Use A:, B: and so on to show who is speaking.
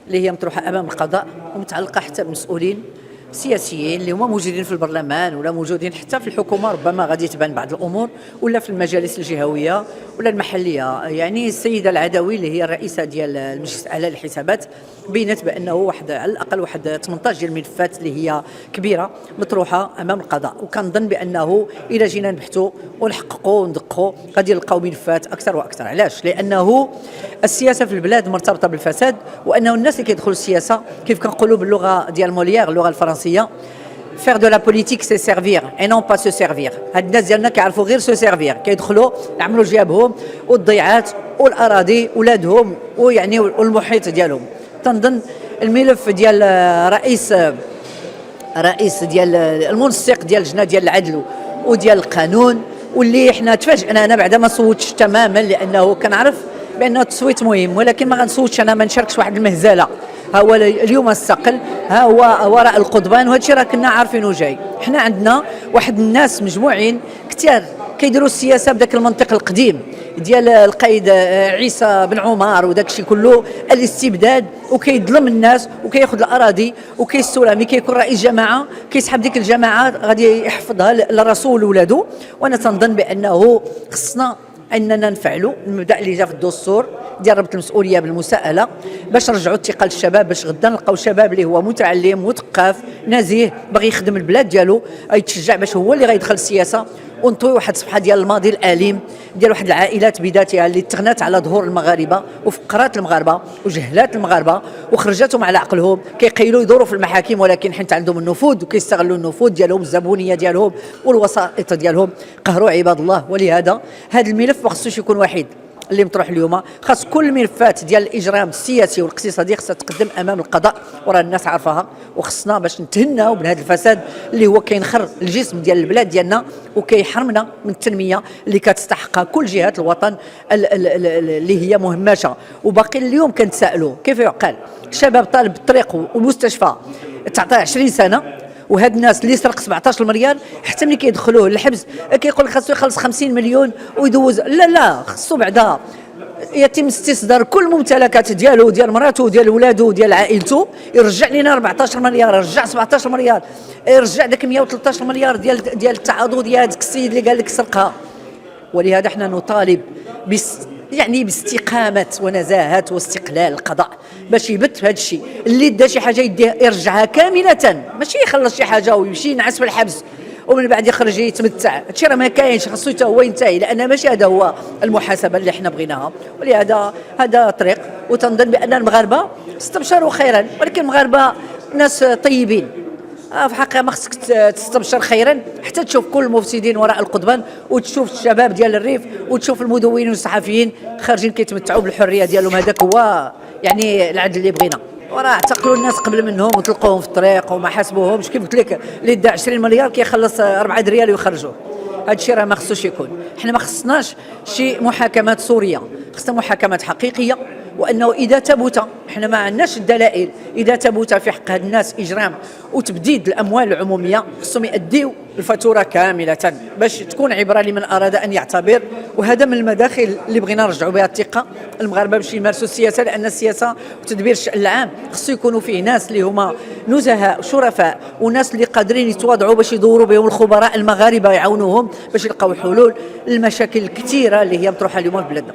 A: اللي هي مطروحه امام القضاء ومتعلقه حتى بمسؤولين سياسيين اللي هما موجودين في البرلمان ولا موجودين حتى في الحكومه، ربما غادي تبان بعض الامور، ولا في المجالس الجهويه ولا المحليه. يعني السيده العدوي اللي هي الرئيسه ديال المجلس الاعلى للحسابات بينت بانه واحد على الاقل 18 ديال الملفات اللي هي كبيره مطروحه امام القضاء، وكنظن بانه الى جينا نبحثوا ونحققوا وندقوا غادي نلقاو ملفات اكثر واكثر. علاش؟ لانه السياسه في البلاد مرتبطه بالفساد، وانه الناس اللي كيدخلوا السياسه كيف كنقولوا باللغه ديال موليير اللغه الفرنسيه faire de la politique c'est servir et non pas se servir. هاد الناس ديالنا كيعرفوا غير سو سيرفير، كيدخلوا يعملوا جيابهم والضيعات والاراضي ولادهم ويعني والمحيط ديالهم. تنظن الملف ديال رئيس ديال المنسق ديال اللجنه ديال العدل وديال القانون، واللي حنا تفاجئنا انا بعدا ما صوتش تماما، لانه كنعرف بان التصويت مهم، ولكن ما غنصوتش انا، ما نشاركش واحد المهزله. ها هو اليوم استقل، ها هو وراء القضبان، وهذا الشيء راه كنا عارفينه جاي. حنا عندنا واحد الناس مجموعين كثار كيديروا السياسه بداك المنطق القديم ديال القائد عيسى بن عمر وداك الشيء كله، الاستبداد، وكيظلم الناس وكياخذ الاراضي وكيستولى. ملي كيكون رئيس جماعه كيسحب ديك الجماعه غادي يحفظها للرسول ولادو. وانا تنظن بانه خصنا اننا نفعلوا المبدا اللي جا في الدستور ديال ربط المسؤوليه بالمساءله، باش نرجعوا الثقه للشباب، باش غدا نلقاو شباب اللي هو متعلم مثقف نزيه باغي يخدم البلاد ديالو، يتشجع باش هو اللي غيدخل السياسه، ونطوي واحد الصفحه ديال الماضي الاليم ديال واحد العائلات بذاتها اللي تغنات على ظهور المغاربه وفقرات المغاربه وجهلات المغاربه وخرجتهم على عقلهم، كيقيلوا يدوروا في المحاكم ولكن حيت عندهم النفوذ وكيستغلوا النفوذ ديالهم، الزبونيه ديالهم والوسائط ديالهم، قهروا عباد الله. ولهذا هذا الملف ما خصوش يكون وحيد اللي مطروح اليوم، خاص كل الملفات ديال الاجرام السياسي والاقتصادي خصها تقدم امام القضاء، وراه الناس عارفاها، وخصنا باش نتهناو من هذا الفساد اللي هو كينخر الجسم ديال البلاد ديالنا وكيحرمنا من التنميه اللي كتستحقها كل جهات الوطن اللي هي مهمشه. وباقي اليوم كنتسائلوا كيف يعقل شباب طالب بالطريق والمستشفى تعطيه 20 سنه، وهاد الناس اللي سرق 17 مليار حتى ملي كيدخلوه للحبس كيقول لك خاصو يخلص 50 مليون ويدوز. لا خصو بعدا يتم استصدار كل ممتلكات ديالو ديال مراته وديال ولادو وديال عائلته، يرجع لنا 14 مليار، يرجع 17 مليار، يرجع داك 113 مليار ديال التعاضد ديال هذاك السيد اللي قال لك سرقها. ولهذا احنا نطالب يعني باستقامه ونزاهه واستقلال القضاء باش يبت هذا الشيء. اللي دا شي حاجه يديها يرجعها كامله، ماشي يخلص شي حاجه ويمشي ينعس في الحبس ومن بعد يخرج يتمتع. هادشي راه ما كاينش، خاصو حتى هو ينتهي، لان ماشي هذا هو المحاسبه اللي حنا بغيناها. ولهذا هذا طريق، وتنظن بان المغاربه استبشروا خيرا، ولكن المغاربه ناس طيبين في حقها، ما خصك تستبشر خيرا حتى تشوف كل المفسدين وراء القضبان، وتشوف الشباب ديال الريف، وتشوف المدونين والصحفيين خارجين كيتمتعوا بالحريه ديالهم. هذاك هو يعني العدل اللي بغينا. وراه اعتقلوا الناس قبل منهم وطلقوهم في الطريق وما حاسبوهمش. كيف قلت لك اللي دا 20 مليار كيخلص 4 ريال ويخرجوه. هذا الشيء راه ما خصوش يكون. حنا ما خصناش شي محاكمات سوريه، خصنا محاكمات حقيقيه، وانه اذا ثبت، احنا ما عندناش الدلائل، اذا ثبت في حق هاد الناس اجرام وتبديد الاموال العموميه خصهم يأديوا الفاتوره كامله باش تكون عبره لمن اراد ان يعتبر. وهذا من المداخل اللي بغينا نرجعوا بها الثقه المغاربه باش يمارسوا السياسه، لان السياسه وتدبير الشأن العام خصو يكونوا فيه ناس اللي هما نزهاء شرفاء، وناس اللي قادرين يتواضعوا باش يدوروا بهم الخبراء المغاربه يعاونوهم باش يلقاو حلول للمشاكل الكثيره اللي هي مطروحه اليوم في بلادنا.